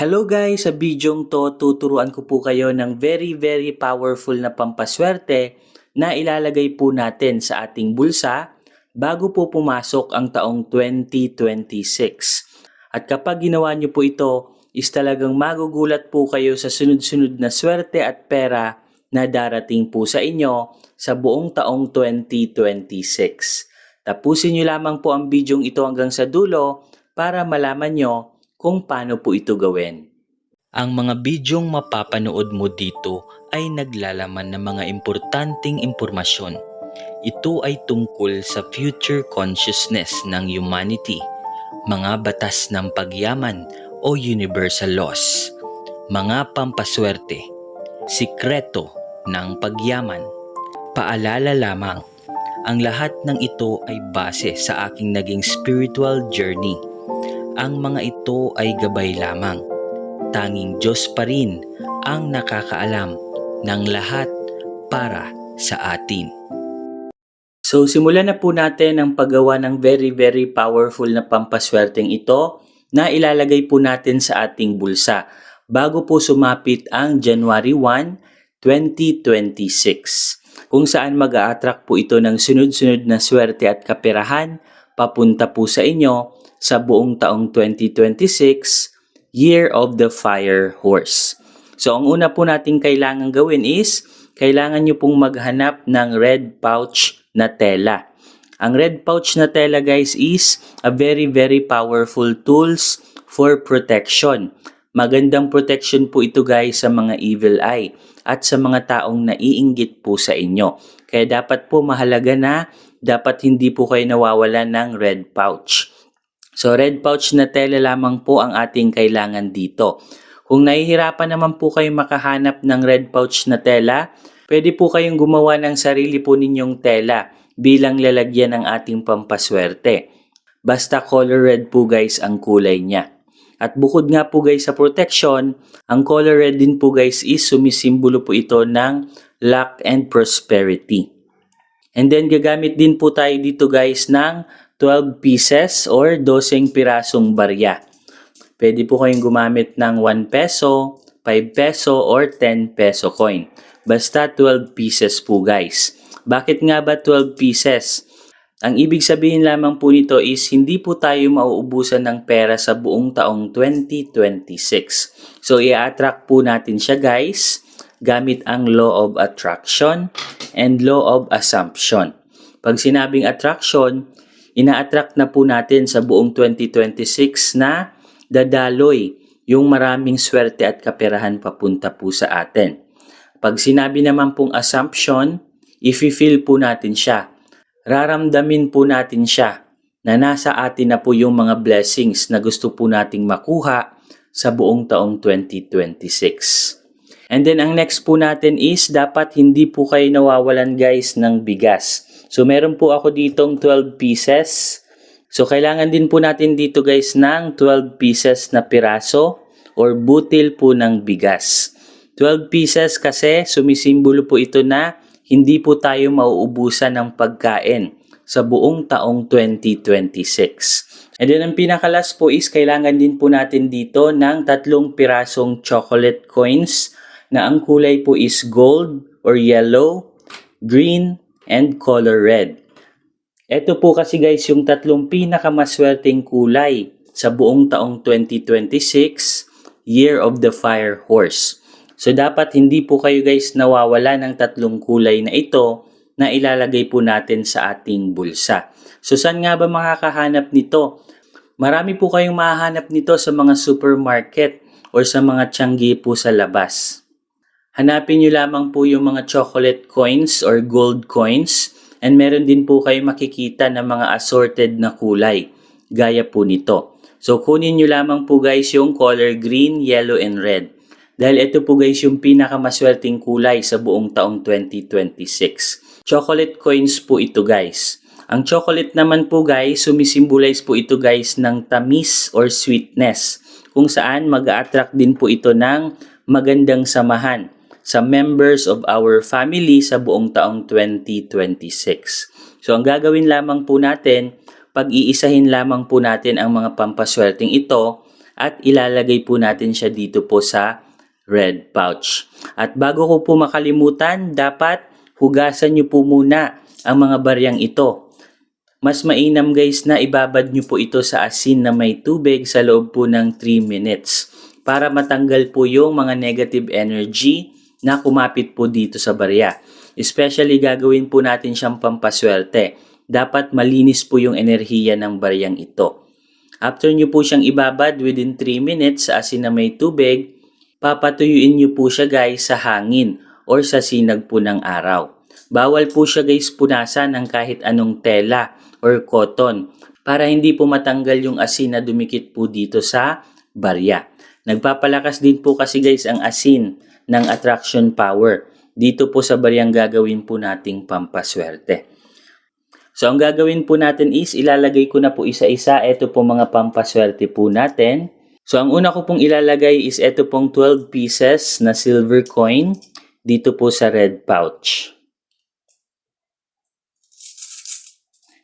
Hello guys! Sa bidyong to, tuturuan ko po kayo ng very powerful na pampaswerte na ilalagay po natin sa ating bulsa bago po pumasok ang taong 2026. At kapag ginawa nyo po ito, is talagang magugulat po kayo sa sunod-sunod na swerte at pera na darating po sa inyo sa buong taong 2026. Tapusin nyo lamang po ang bidyong ito hanggang sa dulo para malaman nyo kung paano po ito gawin. Ang mga bidyong mapapanood mo dito ay naglalaman ng mga importanteng impormasyon. Ito ay tungkol sa future consciousness ng humanity, mga batas ng pagyaman o universal laws, mga pampaswerte, sikreto ng pagyaman. Paalala lamang, ang lahat ng ito ay base sa aking naging spiritual journey. Ang mga ito ay gabay lamang. Tanging Diyos pa rin ang nakakaalam ng lahat para sa atin. So simulan na po natin ang paggawa ng very powerful na pampaswerteng ito na ilalagay po natin sa ating bulsa bago po sumapit ang January 1, 2026, kung saan mag-a-attract po ito ng sunod-sunod na swerte at kaperahan papunta po sa inyo sa buong taong 2026, Year of the Fire Horse. So ang una po nating kailangan gawin is, kailangan nyo pong maghanap ng red pouch na tela. Ang red pouch na tela guys is a very powerful tools for protection. Magandang protection po ito guys sa mga evil eye at sa mga taong naiinggit po sa inyo. Kaya dapat po mahalaga na dapat hindi po kayo nawawala ng red pouch. So red pouch na tela lamang po ang ating kailangan dito. Kung nahihirapan naman po kayo makahanap ng red pouch na tela, pwede po kayong gumawa ng sarili po ninyong tela bilang lalagyan ng ating pampaswerte. Basta color red po guys ang kulay niya. At bukod nga po guys sa protection, ang color red din po guys is sumisimbolo po ito ng luck and prosperity. And then gagamit din po tayo dito guys ng 12 pieces or 12 pirasong barya. Pwede po kayong gumamit ng 1 peso, 5 peso, or 10 peso coin. Basta 12 pieces po guys. Bakit nga ba 12 pieces? Ang ibig sabihin lamang po nito is hindi po tayo mauubusan ng pera sa buong taong 2026. So i-attract po natin siya guys gamit ang law of attraction and law of assumption. Pag sinabing attraction, ina-attract na po natin sa buong 2026 na dadaloy yung maraming swerte at kaperahan papunta po sa atin. Pag sinabi naman pong assumption, i-feel po natin siya. Raramdamin po natin siya na nasa atin na po yung mga blessings na gusto po nating makuha sa buong taong 2026. And then ang next po natin is dapat hindi po kayo nawawalan guys ng bigas. So meron po ako ditong 12 pieces. So kailangan din po natin dito guys ng 12 pieces na piraso or butil po ng bigas. 12 pieces kasi sumisimbolo po ito na hindi po tayo mauubusan ng pagkain sa buong taong 2026. And then ang pinakalas po is kailangan din po natin dito ng 3 pirasong chocolate coins na ang kulay po is gold or yellow, green, and color red. Ito po kasi guys yung 3 pinakamaswerteng kulay sa buong taong 2026, Year of the Fire Horse. So dapat hindi po kayo guys nawawala ng 3 kulay na ito na ilalagay po natin sa ating bulsa. So saan nga ba makakahanap nito? Marami po kayong mahahanap nito sa mga supermarket or sa mga tiyanggi po sa labas. Hanapin nyo lamang po yung mga chocolate coins or gold coins and meron din po kayo makikita ng mga assorted na kulay gaya po nito. So kunin nyo lamang po guys yung color green, yellow, and red. Dahil ito po guys yung pinakamaswerteng kulay sa buong taong 2026. Chocolate coins po ito guys. Ang chocolate naman po guys, sumisimbolize po ito guys ng tamis or sweetness. Kung saan mag-a-attract din po ito ng magandang samahan sa members of our family sa buong taong 2026. So ang gagawin lamang po natin, pag-iisahin lamang po natin ang mga pampaswerteng ito at ilalagay po natin siya dito po sa red pouch. At bago ko po makalimutan, dapat hugasan nyo po muna ang mga baryang ito. Mas mainam guys na ibabad nyo po ito sa asin na may tubig sa loob po ng 3 minutes para matanggal po yung mga negative energy na kumapit po dito sa barya. Especially gagawin po natin siyang pampaswerte. Dapat malinis po yung enerhiya ng baryang ito. After nyo po siyang ibabad within 3 minutes sa asin na may tubig, papatuyuin nyo po siya guys sa hangin or sa sinag po ng araw. Bawal po siya guys punasan ng kahit anong tela or cotton para hindi po matanggal yung asin na dumikit po dito sa barya. Nagpapalakas din po kasi guys ang asin ng attraction power dito po sa baryang gagawin po nating pampaswerte. So ang gagawin po natin is ilalagay ko na po isa-isa ito po mga pampaswerte po natin. So ang una ko pong ilalagay is ito pong 12 pieces na silver coin dito po sa red pouch.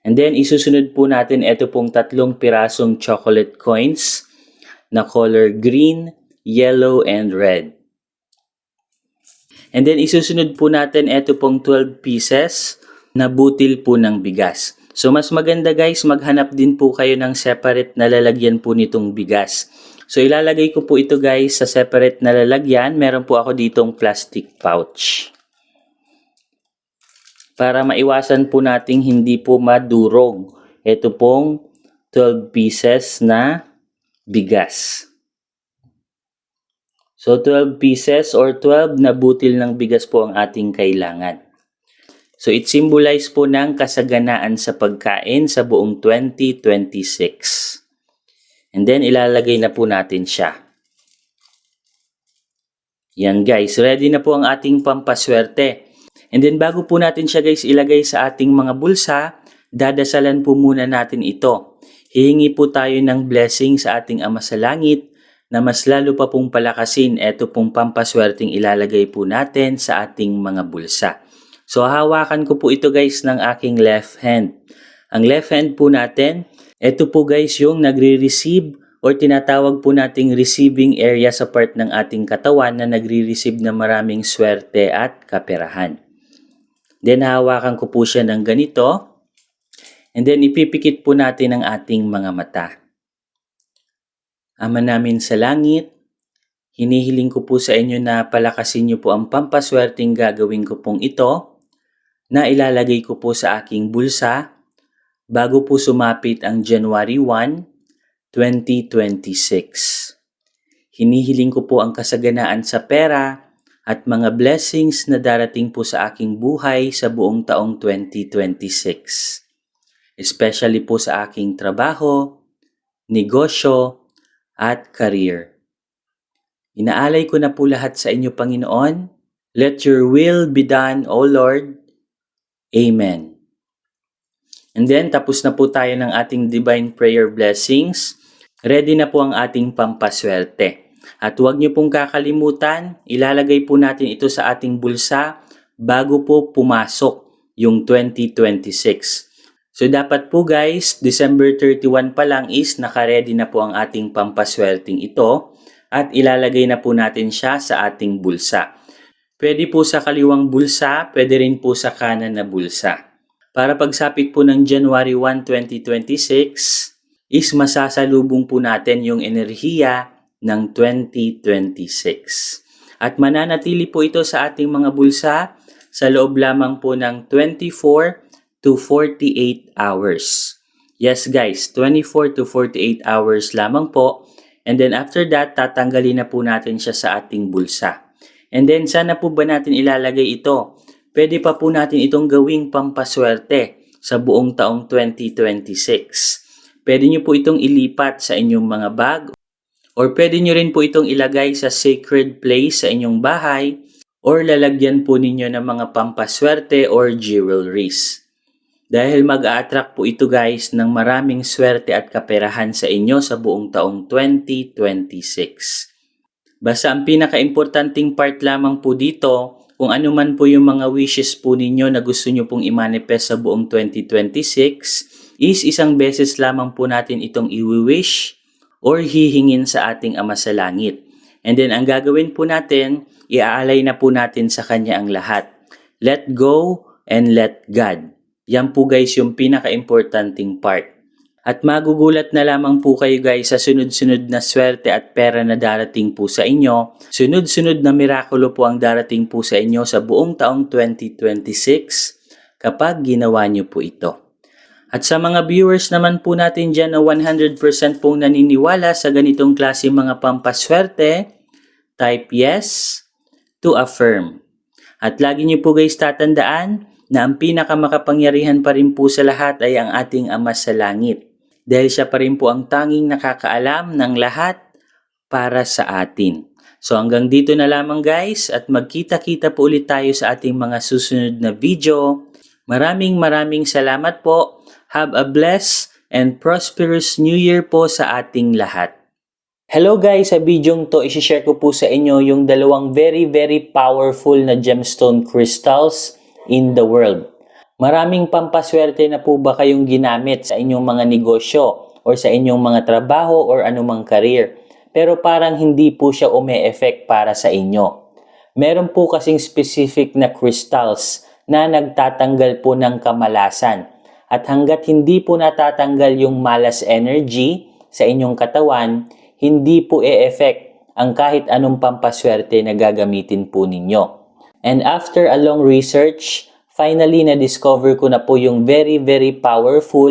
And then isusunod po natin ito pong 3 pirasong chocolate coins na color green, yellow, and red. And then isusunod po natin ito pong 12 pieces na butil po ng bigas. So mas maganda guys, maghanap din po kayo ng separate na lalagyan po nitong bigas. So ilalagay ko po ito guys sa separate na lalagyan. Meron po ako ditong plastic pouch. Para maiwasan po nating hindi po madurog. Ito pong 12 pieces na bigas. So 12 pieces or 12 na butil ng bigas po ang ating kailangan. So it symbolize po ng kasaganaan sa pagkain sa buong 2026. And then, ilalagay na po natin siya. Yan guys, ready na po ang ating pampaswerte. And then, bago po natin siya guys ilagay sa ating mga bulsa, dadasalan po muna natin ito. Hihingi po tayo ng blessing sa ating Ama sa Langit na mas lalo pa pong palakasin ito pong pampaswerteng ilalagay po natin sa ating mga bulsa. So, hawakan ko po ito guys ng aking left hand. Ang left hand po natin, ito po guys yung nagre-receive or tinatawag po nating receiving area sa part ng ating katawan na nagre-receive na maraming swerte at kaperahan. Then hawakan ko po siya ng ganito. And then ipipikit po natin ang ating mga mata. Ama namin sa langit, hinihiling ko po sa inyo na palakasin niyo po ang pampaswerteng gagawin ko pong ito na ilalagay ko po sa aking bulsa bago po sumapit ang January 1, 2026. Hinihiling ko po ang kasaganaan sa pera at mga blessings na darating po sa aking buhay sa buong taong 2026. Especially po sa aking trabaho, negosyo, at career. Inaalay ko na po lahat sa inyo, Panginoon. Let your will be done, O Lord. Amen. And then, tapos na po tayo ng ating divine prayer blessings. Ready na po ang ating pampaswerte. At huwag niyo pong kakalimutan, ilalagay po natin ito sa ating bulsa bago po pumasok yung 2026. So, dapat po guys, December 31 pa lang is nakaredy na po ang ating pampaswerteng ito at ilalagay na po natin siya sa ating bulsa. Pwede po sa kaliwang bulsa, pwede rin po sa kanan na bulsa. Para pagsapit po ng January 1, 2026, is masasalubong po natin yung enerhiya ng 2026. At mananatili po ito sa ating mga bulsa sa loob lamang po ng 24 to 48 hours. Yes guys, 24 to 48 hours lamang po. And then after that, tatanggalin na po natin siya sa ating bulsa. And then sana po ba natin ilalagay ito? Pwede pa po natin itong gawing pampaswerte sa buong taong 2026. Pwede nyo po itong ilipat sa inyong mga bag or pwede nyo rin po itong ilagay sa sacred place sa inyong bahay or lalagyan po ninyo ng mga pampaswerte or jewelries. Dahil mag-a-attract po ito guys ng maraming swerte at kaperahan sa inyo sa buong taong 2026. Basta ang pinaka-importanting part lamang po dito, kung ano man po yung mga wishes po ninyo na gusto nyo pong i-manifest sa buong 2026, is isang beses lamang po natin itong i-wish or hihingin sa ating Ama sa Langit. And then ang gagawin po natin, iaalay na po natin sa Kanya ang lahat. Let go and let God. Yan po guys yung pinaka-importanting part. At magugulat na lamang po kayo guys sa sunod-sunod na swerte at pera na darating po sa inyo. Sunod-sunod na mirakulo po ang darating po sa inyo sa buong taong 2026 kapag ginawa niyo po ito. At sa mga viewers naman po natin dyan na 100% pong naniniwala sa ganitong klase mga pampaswerte, type yes to affirm. At lagi niyo po guys tatandaan na ang pinakamakapangyarihan pa rin po sa lahat ay ang ating Ama sa Langit. Dahil siya pa rin po ang tanging nakakaalam ng lahat para sa atin. So hanggang dito na lamang guys at magkita-kita po ulit tayo sa ating mga susunod na video. Maraming salamat po. Have a blessed and prosperous New Year po sa ating lahat. Hello guys, sa videong to isi-share ko po sa inyo yung dalawang very powerful na gemstone crystals in the world. Maraming pampaswerte na po ba kayong ginamit sa inyong mga negosyo or sa inyong mga trabaho or anumang career? Pero parang hindi po siya umi-effect para sa inyo. Meron po kasing specific na crystals na nagtatanggal po ng kamalasan. At hanggat hindi po natatanggal yung malas energy sa inyong katawan, hindi po e-effect ang kahit anong pampaswerte na gagamitin po ninyo. And after a long research, finally na-discover ko na po yung very powerful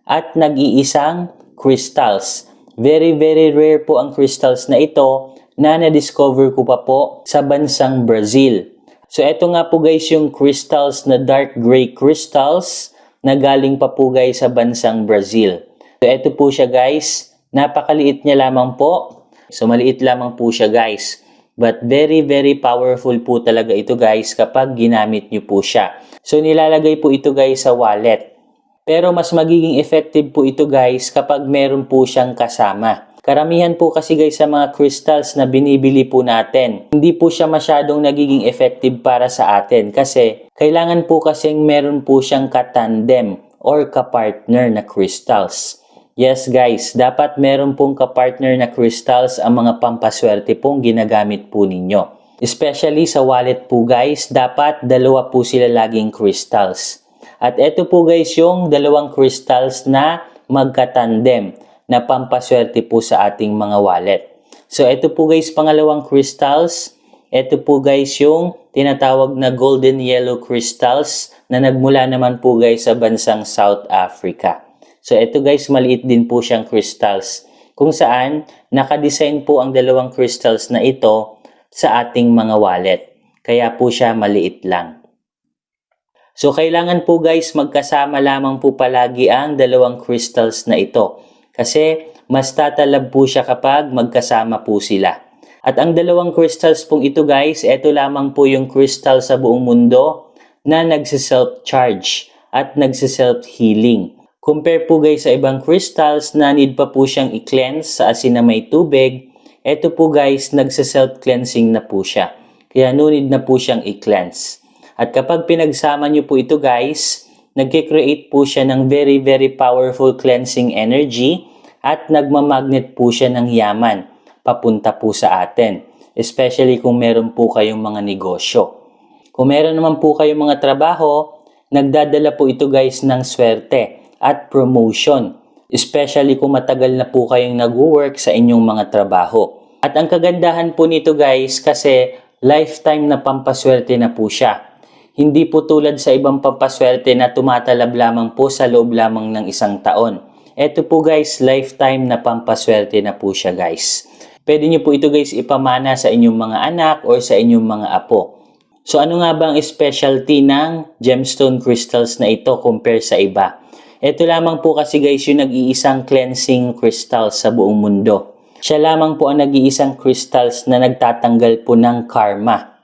at nag-iisang crystals. Very rare po ang crystals na ito na na-discover ko pa po sa bansang Brazil. So eto nga po guys yung crystals na dark gray crystals na galing pa po guys sa bansang Brazil. So eto po siya guys, napakaliit niya lamang po. So maliit lamang po siya guys. But very powerful po talaga ito guys kapag ginamit nyo po siya. So nilalagay po ito guys sa wallet. Pero mas magiging effective po ito guys kapag meron po siyang kasama. Karamihan po kasi guys sa mga crystals na binibili po natin, hindi po siya masyadong nagiging effective para sa atin kasi kailangan po kasing meron po siyang katandem or kapartner na crystals. Yes guys, dapat meron pong kapartner na crystals ang mga pampaswerte pong ginagamit po ninyo. Especially sa wallet po guys, dapat dalawa po sila laging crystals. At ito po guys yung dalawang crystals na magkatandem na pampaswerte po sa ating mga wallet. So ito po guys pangalawang crystals. Ito po guys yung tinatawag na golden yellow crystals na nagmula naman po guys sa bansang South Africa. So ito guys, maliit din po siyang crystals. Kung saan, nakadesign po ang dalawang crystals na ito sa ating mga wallet. Kaya po siya maliit lang. So kailangan po guys, magkasama lamang po palagi ang dalawang crystals na ito. Kasi mas tatalab po siya kapag magkasama po sila. At ang dalawang crystals pong ito guys, ito lamang po yung crystal sa buong mundo na nagsiself-charge at nagsiself-healing. Compare po guys sa ibang crystals na need pa po siyang i-cleanse sa asin na may tubig. Ito po guys, nagsa-self-cleansing na po siya. Kaya no need na po siyang i-cleanse. At kapag pinagsama nyo po ito guys, nagkikreate po siya ng very powerful cleansing energy at nagmamagnet po siya ng yaman papunta po sa atin. Especially kung meron po kayong mga negosyo. Kung meron naman po kayong mga trabaho, nagdadala po ito guys ng swerte at promotion, especially kung matagal na po kayong nag-work sa inyong mga trabaho. At ang kagandahan po nito guys kasi lifetime na pampaswerte na po siya. Hindi po tulad sa ibang pampaswerte na tumatalab lamang po sa loob lamang ng isang taon. Ito po guys, lifetime na pampaswerte na po siya guys. Pwede nyo po ito guys ipamana sa inyong mga anak or sa inyong mga apo. So ano nga ba ang specialty ng gemstone crystals na ito compare sa iba? Ito lamang po kasi guys yung nag-iisang cleansing crystals sa buong mundo. Siya lamang po ang nag-iisang crystals na nagtatanggal po ng karma.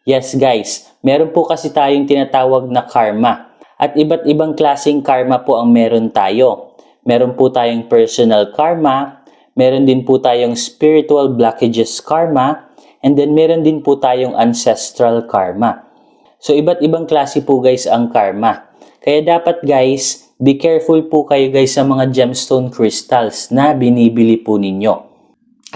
Yes guys, meron po kasi tayong tinatawag na karma. At iba't ibang klaseng karma po ang meron tayo. Meron po tayong personal karma, meron din po tayong spiritual blockages karma, and then meron din po tayong ancestral karma. So iba't ibang klase po guys ang karma. Kaya dapat guys, be careful po kayo guys sa mga gemstone crystals na binibili po ninyo.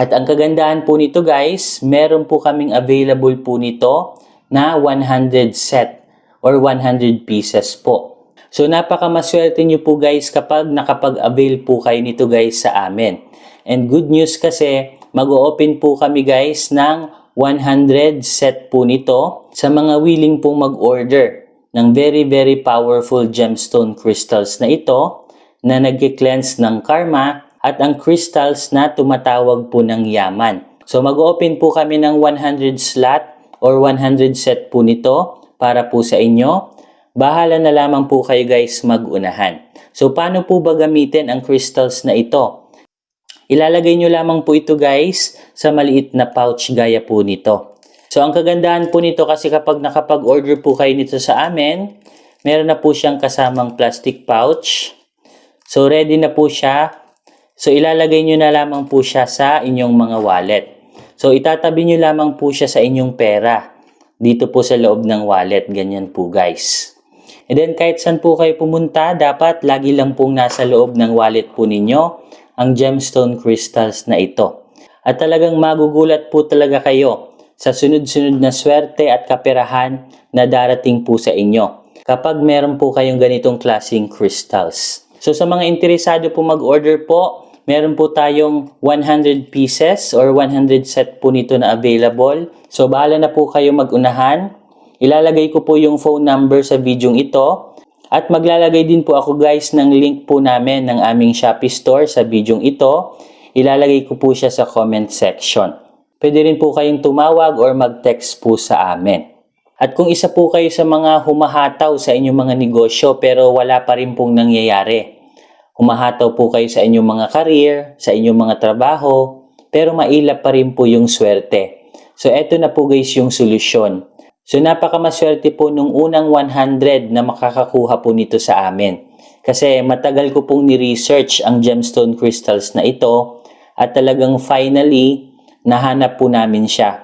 At ang kagandahan po nito guys, meron po kaming available po nito na 100 set or 100 pieces po. So napakamaswerte nyo po guys kapag nakapag-avail po kayo nito guys sa amin. And good news kasi mag-open po kami guys ng 100 set po nito sa mga willing pong mag-order ng very powerful gemstone crystals na ito na nag-cleanse ng karma at ang crystals na tumatawag po ng yaman. So mag-open po kami ng 100 slot or 100 set po nito para po sa inyo. Bahala na lamang po kayo guys mag-unahan. So paano po ba gamitin ang crystals na ito? Ilalagay nyo lamang po ito guys sa maliit na pouch gaya po nito. So ang kagandahan po nito kasi kapag nakapag-order po kayo nito sa amin, meron na po siyang kasamang plastic pouch. So ready na po siya. So ilalagay nyo na lamang po siya sa inyong mga wallet. So itatabi nyo lamang po siya sa inyong pera. Dito po sa loob ng wallet, ganyan po guys. And then kahit saan po kayo pumunta, dapat lagi lang pong nasa loob ng wallet po ninyo ang gemstone crystals na ito. At talagang magugulat po talaga kayo sa sunod-sunod na swerte at kaperahan na darating po sa inyo kapag meron po kayong ganitong klaseng crystals. So sa mga interesado po mag-order po, meron po tayong 100 pieces or 100 set po nito na available. So bahala na po kayo mag-unahan. Ilalagay ko po yung phone number sa video ito. At maglalagay din po ako guys ng link po namin ng aming Shopee store sa video ito. Ilalagay ko po siya sa comment section. Pwede rin po kayong tumawag or mag-text po sa amin. At kung isa po kayo sa mga humahataw sa inyong mga negosyo pero wala pa rin pong nangyayari. Humahataw po kayo sa inyong mga career, sa inyong mga trabaho, pero mailap pa rin po yung swerte. So eto na po guys yung solusyon. So napakamaswerte po nung unang 100 na makakakuha po nito sa amin. Kasi matagal ko pong ni-research ang gemstone crystals na ito at talagang finally nahanap po namin siya.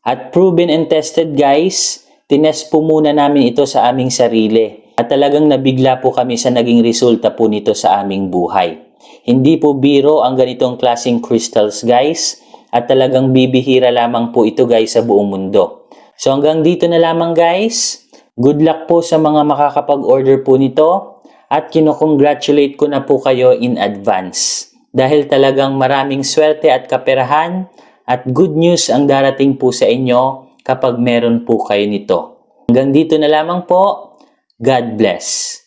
At proven and tested guys, tinest po muna namin ito sa aming sarili. At talagang nabigla po kami sa naging resulta po nito sa aming buhay. Hindi po biro ang ganitong klaseng crystals guys. At talagang bibihira lamang po ito guys sa buong mundo. So hanggang dito na lamang guys. Good luck po sa mga makakapag-order po nito. At kinocongratulate ko na po kayo in advance. Dahil talagang maraming swerte at kaperahan at good news ang darating po sa inyo kapag meron po kayo nito. Hanggang dito na lamang po. God bless.